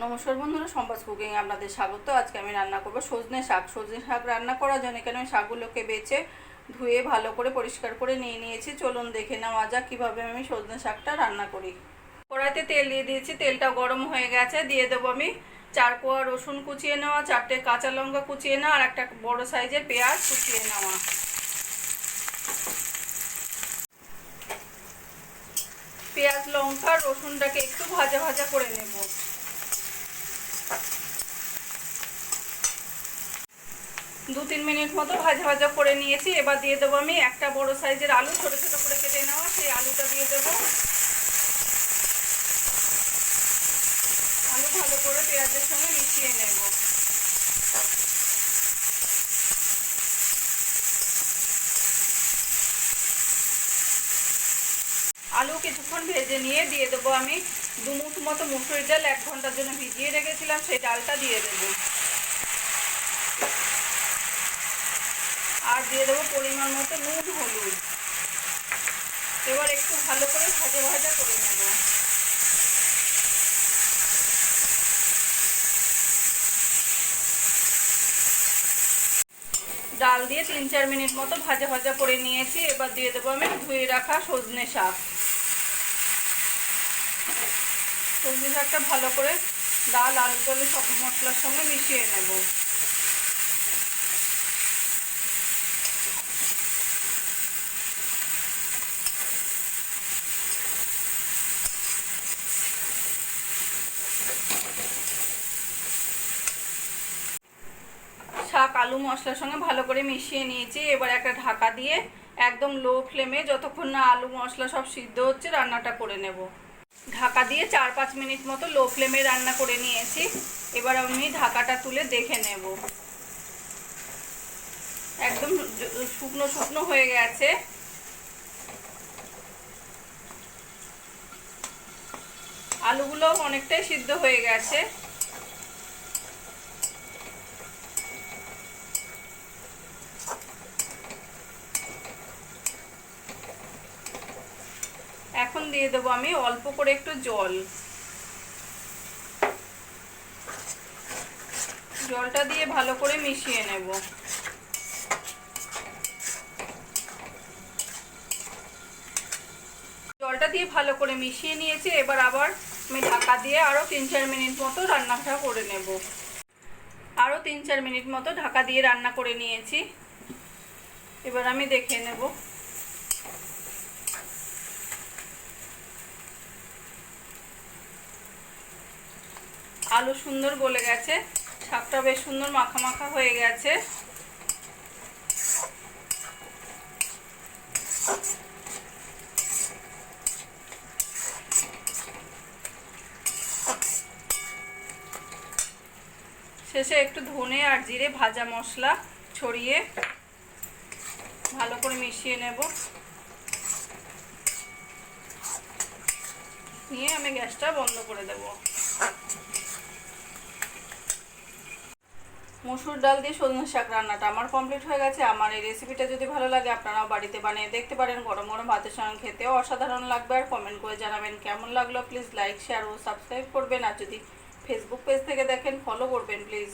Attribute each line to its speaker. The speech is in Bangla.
Speaker 1: নমস্কার বন্ধুরা, সম্পাস কুকিং আপনাদের স্বাগত। আজকে আমি রান্না করব সজনে শাক। সজনে শাক রান্না করার জন্য এখানে আমি শাকগুলোকে বেছে ধুয়ে ভালো করে পরিষ্কার করে নিয়ে নিয়েছি। চলুন দেখে নেওয়া যাক কীভাবে আমি সজনে শাকটা রান্না করি। কড়াইতে তেল দিয়ে দিয়েছি, তেলটা গরম হয়ে গেছে। দিয়ে দেবো আমি 4 কোয়া রসুন কুচিয়ে নেওয়া, 4টে কাঁচা লঙ্কা কুচিয়ে নেওয়া আর একটা বড় সাইজের পেঁয়াজ কুচিয়ে নেওয়া। পেঁয়াজ লঙ্কা রসুনটাকে একটু ভাজা ভাজা করে নেব। 2-3 মিনিট মতো ভাজা ভাজা করে নিয়েছি। এবার দিয়ে দেবো আমি একটা বড় সাইজের আলু ছোট ছোট করে কেটে নেওয়া, সেই আলুটা দিয়ে দেবো। আলু ভালো করে পেঁয়াজের সঙ্গে মিশিয়ে নেব। আলু কিছুক্ষণ ভেজে নিয়ে দিয়ে দেবো আমি 2 মুঠো মতো মুসুরির ডাল 1 ঘন্টার জন্য ভিজিয়ে রেখেছিলাম, সেই ডালটা দিয়ে দেবো। আর দিয়ে দেবো পরিমাণ মতো নুন হলুদ। এবার একটু ভালো করে ভাজা ভাজা করে নেব। ডাল দিয়ে 3-4 মিনিট মতো ভাজা ভাজা করে নিয়েছি। এবার দিয়ে দেবো আমি ধুয়ে রাখা সজনে শাক। সজনে শাকটা ভালো করে ডাল আলু টালু সব মশলার সঙ্গে মিশিয়ে নেব। শাক আলু মশলার সঙ্গে ভালো করে মিশিয়ে নিয়েছি। এবার একটা ঢাকা দিয়ে একদম লো ফ্লেমে যতক্ষণ না আলু মশলা সব সিদ্ধ হচ্ছে রান্নাটা করে নেব। ঢাকা দিয়ে 4-5 মিনিট মতো লো ফ্লেমে রান্না করে নিয়েছি। এবার আমি ঢাকাটা তুলে দেখে নেব। একদম শুকনো শুকনো হয়ে গেছে। আলুগুলো অনেকটাই সিদ্ধ হয়ে গেছে। এখন দিয়ে দেবো আমি অল্প করে একটু জল। জলটা দিয়ে ভালো করে মিশিয়ে নেব। জলটা দিয়ে ভালো করে মিশিয়ে নিয়েছি। এবার আবার আমি ঢাকা দিয়ে আরও 3-4 মিনিট মতো রান্নাটা করে নেব। আরও 3-4 মিনিট মতো ঢাকা দিয়ে রান্না করে নিয়েছি। এবার আমি দেখে নেব। আলু সুন্দর গলে গেছে, শাকটা বেশ সুন্দর মাখা মাখা হয়ে গেছে। শেষে একটু ধনে আর জিরে ভাজা মশলা ছড়িয়ে ভালো করে মিশিয়ে নেব। নিয়ে আমি গ্যাসটা বন্ধ করে দেব। মসুর ডাল দিয়ে সজনে শাক রান্নাটা আমার কমপ্লিট হয়ে গেছে। আমার এই রেসিপিটা যদি ভালো লাগে আপনারাও বাড়িতে বানিয়ে দেখতে পারেন। গরম গরম ভাতের সঙ্গে খেতেও অসাধারণ লাগবে। আর কমেন্ট করে জানাবেন কেমন লাগলো। প্লিজ লাইক শেয়ার ও সাবস্ক্রাইব করবেন। আর যদি ফেসবুক পেজ থেকে দেখেন ফলো করবেন প্লিজ।